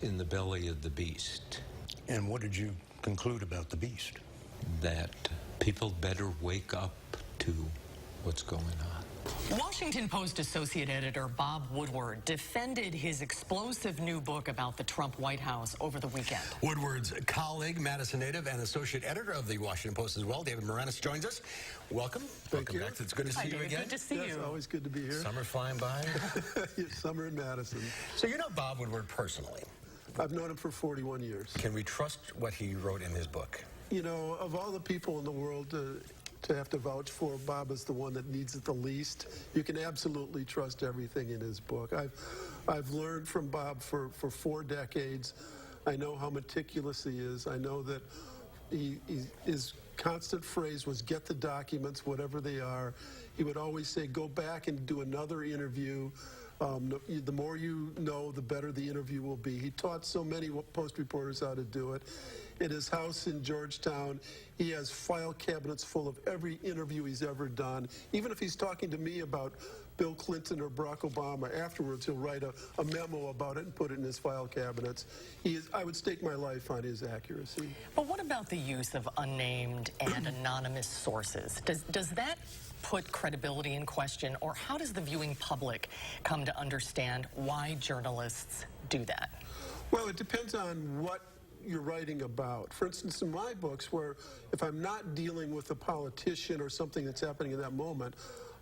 in the belly of the beast. And what did you conclude about the beast? That people better wake up to what's going on. Washington Post Associate Editor Bob Woodward defended his explosive new book about the Trump White House over the weekend. Woodward's colleague, Madison native, and associate editor of the Washington Post as well, David Maraniss, joins us. Welcome. Thank you. Back. It's good to see you again. Good to see you. It's always good to be here. Summer flying by. Summer in Madison. So you know Bob Woodward personally. I've known him for 41 years. Can we trust what he wrote in his book? You know, of all the people in the world to have to vouch for, Bob is the one that needs it the least. You can absolutely trust everything in his book. I've learned from Bob for 4 decades. I know how meticulous he is. I know that his constant phrase was get the documents, whatever they are. He would always say, go back and do another interview. The more you know, the better the interview will be. He taught so many Post reporters how to do it. In his house in Georgetown, he has file cabinets full of every interview he's ever done. Even if he's talking to me about Bill Clinton or Barack Obama, afterwards he'll write a memo about it and put it in his file cabinets. I would stake my life on his accuracy. But what about the use of unnamed and anonymous sources? Does that put credibility in question, or how does the viewing public come to understand why journalists do that? Well, it depends on what you're writing about. For instance, in my books, where if I'm not dealing with a politician or something that's happening in that moment,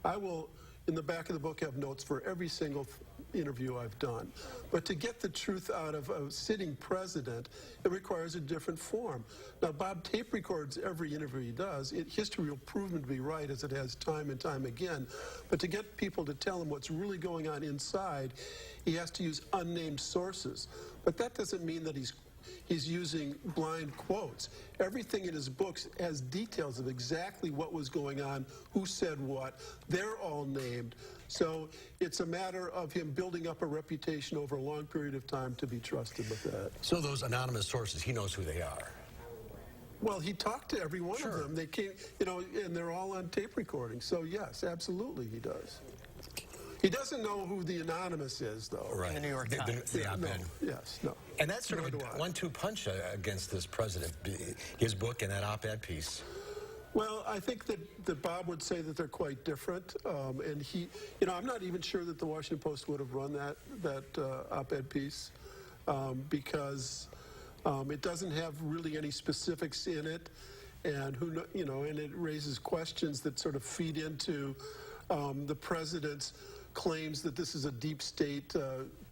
I will, in the back of the book, have notes for every single interview I've done. But to get the truth out of a sitting president, it requires a different form. Now, Bob tape records every interview he does. History will prove him to be right, as it has time and time again. But to get people to tell him what's really going on inside, he has to use unnamed sources. But that doesn't mean that he's using blind quotes. Everything in his books has details of exactly what was going on, who said what. They're all named. So it's a matter of him building up a reputation over a long period of time to be trusted with that. So those anonymous sources, he knows who they are. Well, he talked to every one of them. They came, you know, and they're all on tape recording. So yes, absolutely he does. He doesn't know who the anonymous is, though. Right. In the New York Times. The op-ed. No, yes, no. And that's sort of a 1-2 punch against this president, his book and that op-ed piece. Well, I think that Bob would say that they're quite different, and he, you know, I'm not even sure that the Washington Post would have run that op-ed piece because it doesn't have really any specifics in it, and you know, and it raises questions that sort of feed into the president's claims that this is a deep state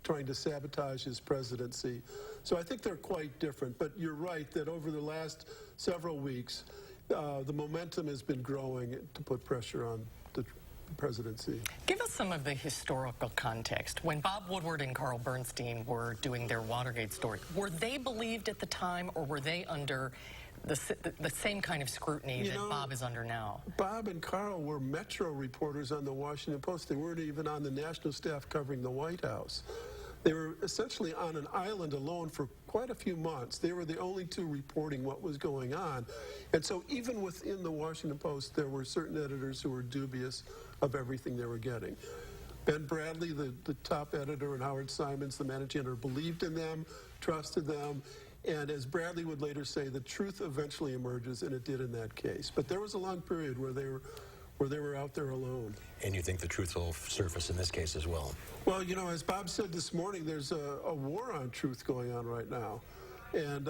trying to sabotage his presidency. So I think they're quite different. But you're right that over the last several weeks, the momentum has been growing to put pressure on the presidency. Give us some of the historical context. When Bob Woodward and Carl Bernstein were doing their Watergate story, were they believed at the time, or were they under the same kind of scrutiny that Bob is under now? Bob and Carl were Metro reporters on the Washington Post. They weren't even on the national staff covering the White House. They were essentially on an island alone for quite a few months. They were the only two reporting what was going on. And so even within the Washington Post, there were certain editors who were dubious of everything they were getting. Ben Bradley, the top editor, and Howard Simons, the managing editor, believed in them, trusted them. And as Bradley would later say, the truth eventually emerges, and it did in that case. But there was a long period where they were out there alone. And you think the truth will surface in this case as well? Well, you know, as Bob said this morning, there's a war on truth going on right now. And,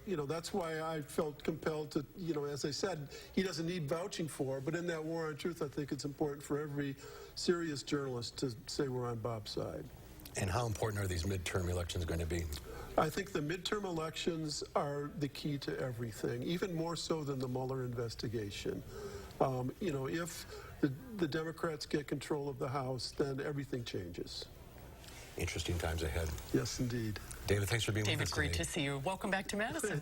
you know, that's why I felt compelled to, you know, as I said, he doesn't need vouching for, but in that war on truth, I think it's important for every serious journalist to say we're on Bob's side. And how important are these midterm elections going to be? I think the midterm elections are the key to everything, even more so than the Mueller investigation. You know, if the Democrats get control of the House, then everything changes. Interesting times ahead. Yes, indeed. David, thanks for being with us today. David, great to see you. Welcome back to Madison.